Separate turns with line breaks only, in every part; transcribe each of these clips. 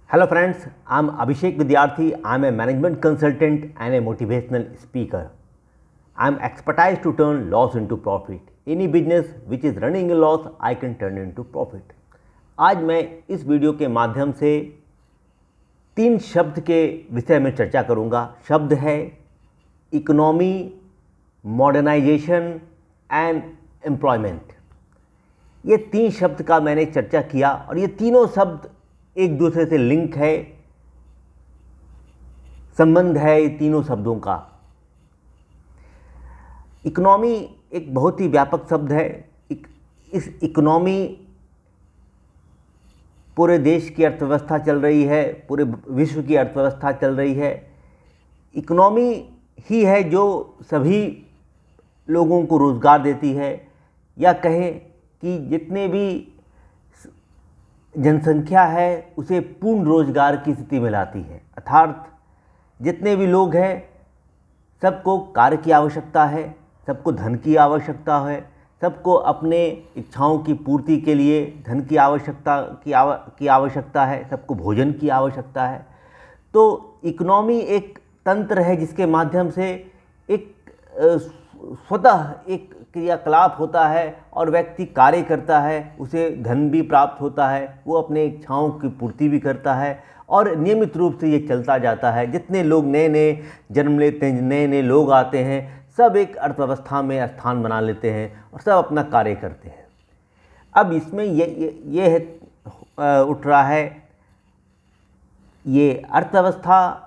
Hello friends, I'm Abhishek Vidyarthi. I'm a management consultant and a motivational speaker. I'm expertise to turn loss into profit. Any business which is running a loss, I can turn into profit. आज मैं इस video के माध्यम से 3 शब्द के विषय में चर्चा करूंगा। शब्द है इकोनॉमी, मॉडर्नाइजेशन एंड एम्प्लॉयमेंट। ये 3 शब्द का मैंने चर्चा किया और ये तीनों शब्द एक दूसरे से लिंक है, संबंध है ये तीनों शब्दों का। इकोनॉमी एक बहुत ही व्यापक शब्द है। इस इकोनॉमी पूरे देश की अर्थव्यवस्था चल रही है, पूरे विश्व की अर्थव्यवस्था चल रही है। इकोनॉमी ही है जो सभी लोगों को रोज़गार देती है, या कहें कि जितने भी जनसंख्या है उसे पूर्ण रोजगार की स्थिति में लाती है। अर्थात जितने भी लोग हैं सबको कार्य की आवश्यकता है, सबको धन की आवश्यकता है, सबको अपने इच्छाओं की पूर्ति के लिए धन की आवश्यकता है, सबको भोजन की आवश्यकता है। तो इकोनॉमी एक तंत्र है जिसके माध्यम से एक स्वतः एक क्रियाकलाप होता है और व्यक्ति कार्य करता है, उसे धन भी प्राप्त होता है, वो अपने इच्छाओं की पूर्ति भी करता है और नियमित रूप से ये चलता जाता है। जितने लोग नए नए जन्म लेते हैं, नए नए लोग आते हैं, सब एक अर्थव्यवस्था में स्थान बना लेते हैं और सब अपना कार्य करते हैं। अब इसमें ये उठ रहा है, ये अर्थव्यवस्था,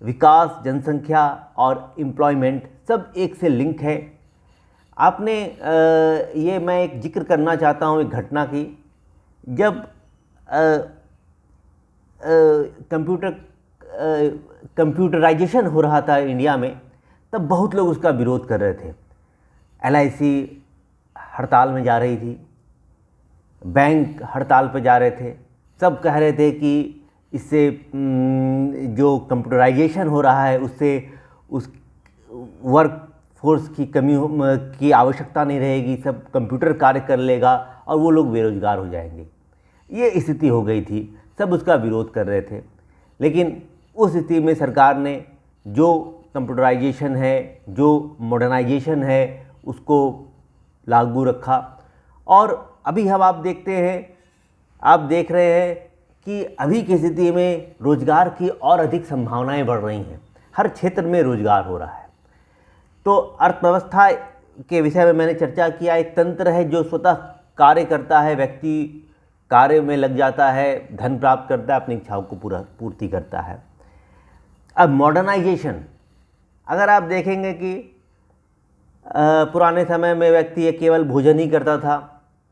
विकास, जनसंख्या और एम्प्लॉयमेंट सब एक से लिंक है। आपने ये मैं एक जिक्र करना चाहता हूँ एक घटना की। जब कंप्यूटराइजेशन हो रहा था इंडिया में, तब बहुत लोग उसका विरोध कर रहे थे। LIC हड़ताल में जा रही थी, बैंक हड़ताल पर जा रहे थे। सब कह रहे थे कि इससे जो कंप्यूटराइजेशन हो रहा है उससे उस वर्क फोर्स की कमी की आवश्यकता नहीं रहेगी, सब कंप्यूटर कार्य कर लेगा और वो लोग बेरोजगार हो जाएंगे। ये स्थिति हो गई थी, सब उसका विरोध कर रहे थे। लेकिन उस स्थिति में सरकार ने जो कंप्यूटराइजेशन है, जो मॉडर्नाइजेशन है, उसको लागू रखा। और अभी हम आप देखते हैं, आप देख रहे हैं कि अभी की स्थिति में रोजगार की और अधिक संभावनाएं बढ़ रही हैं। हर क्षेत्र में रोजगार हो रहा है। तो अर्थव्यवस्था के विषय में मैंने चर्चा किया। एक तंत्र है जो स्वतः कार्य करता है, व्यक्ति कार्य में लग जाता है, धन प्राप्त करता है, अपनी इच्छाओं को पूर्ति करता है। अब मॉडर्नाइजेशन, अगर आप देखेंगे कि पुराने समय में व्यक्ति केवल भोजन ही करता था,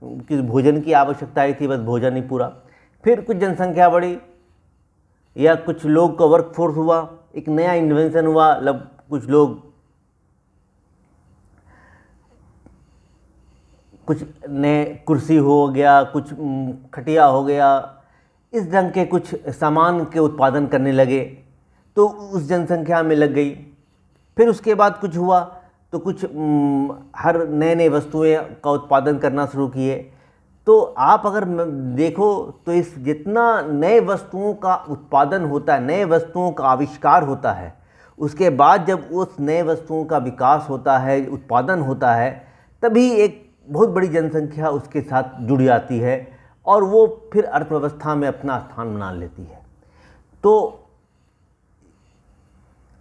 कि भोजन की आवश्यकता ही थी, बस भोजन ही पूरा। फिर कुछ जनसंख्या बढ़ी या कुछ लोग का वर्क फोर्स हुआ, एक नया इन्वेंशन हुआ, कुछ लोग, कुछ नए कुर्सी हो गया, कुछ खटिया हो गया, इस ढंग के कुछ सामान के उत्पादन करने लगे, तो उस जनसंख्या में लग गई। फिर उसके बाद कुछ हुआ तो कुछ हर नए नए वस्तुएं का उत्पादन करना शुरू किए। तो आप अगर देखो तो इस जितना नए वस्तुओं का उत्पादन होता है, नए वस्तुओं का आविष्कार होता है, उसके बाद जब उस नए वस्तुओं का विकास होता है, उत्पादन होता है, तभी एक बहुत बड़ी जनसंख्या उसके साथ जुड़ जाती है और वो फिर अर्थव्यवस्था में अपना स्थान बना लेती है। तो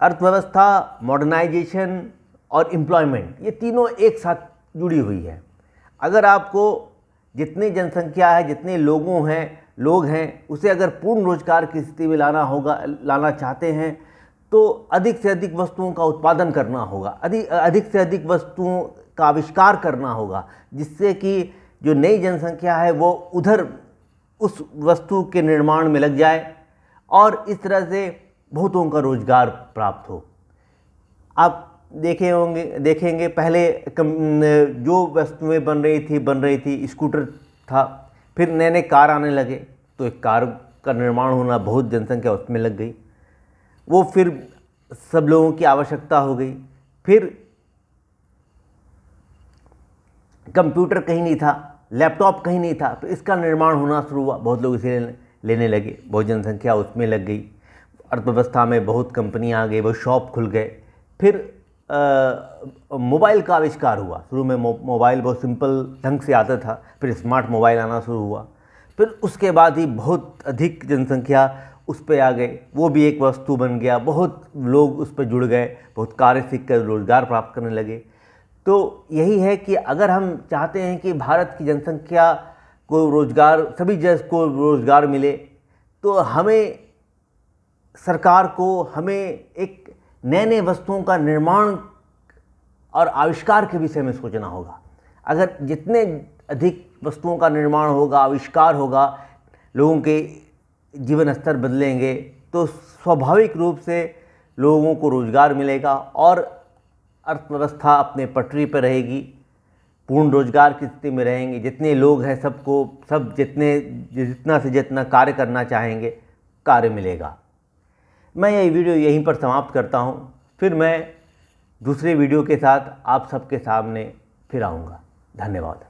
अर्थव्यवस्था, मॉडर्नाइजेशन और एम्प्लॉयमेंट, ये तीनों एक साथ जुड़ी हुई है। अगर आपको जितनी जनसंख्या है, जितने लोग हैं, उसे अगर पूर्ण रोजगार की स्थिति में लाना चाहते हैं तो अधिक से अधिक वस्तुओं का उत्पादन करना होगा, अधिक से अधिक वस्तुओं का आविष्कार करना होगा, जिससे कि जो नई जनसंख्या है वो उधर उस वस्तु के निर्माण में लग जाए और इस तरह से बहुतों का रोजगार प्राप्त हो। आप देखेंगे पहले जो वस्तुएं बन रही थी, स्कूटर था, फिर नए नए कार आने लगे, तो एक कार का निर्माण होना, बहुत जनसंख्या उसमें लग गई, वो फिर सब लोगों की आवश्यकता हो गई। फिर कंप्यूटर कहीं नहीं था, लैपटॉप कहीं नहीं था, तो इसका निर्माण होना शुरू हुआ, बहुत लोग इसे लेने लगे, बहुत जनसंख्या उसमें लग गई, अर्थव्यवस्था में बहुत कंपनियां आ गई, बहुत शॉप खुल गए। फिर मोबाइल का आविष्कार हुआ। शुरू में मोबाइल बहुत सिंपल ढंग से आता था, फिर स्मार्ट मोबाइल आना शुरू हुआ, फिर उसके बाद ही बहुत अधिक जनसंख्या उस पर आ गए, वो भी एक वस्तु बन गया, बहुत लोग उस पर जुड़ गए, बहुत कार्य सीख कर रोज़गार प्राप्त करने लगे। तो यही है कि अगर हम चाहते हैं कि भारत की जनसंख्या को रोज़गार, सभी जन को रोज़गार मिले, तो हमें सरकार को हमें एक नए नए वस्तुओं का निर्माण और आविष्कार के विषय में सोचना होगा। अगर जितने अधिक वस्तुओं का निर्माण होगा, आविष्कार होगा, लोगों के जीवन स्तर बदलेंगे, तो स्वाभाविक रूप से लोगों को रोज़गार मिलेगा और अर्थव्यवस्था अपने पटरी पर रहेगी, पूर्ण रोजगार की स्थिति में रहेंगे। जितने लोग हैं सबको जितना से जितना कार्य करना चाहेंगे, कार्य मिलेगा। मैं ये वीडियो यहीं पर समाप्त करता हूँ, फिर मैं दूसरे वीडियो के साथ आप सबके सामने फिर आऊँगा। धन्यवाद।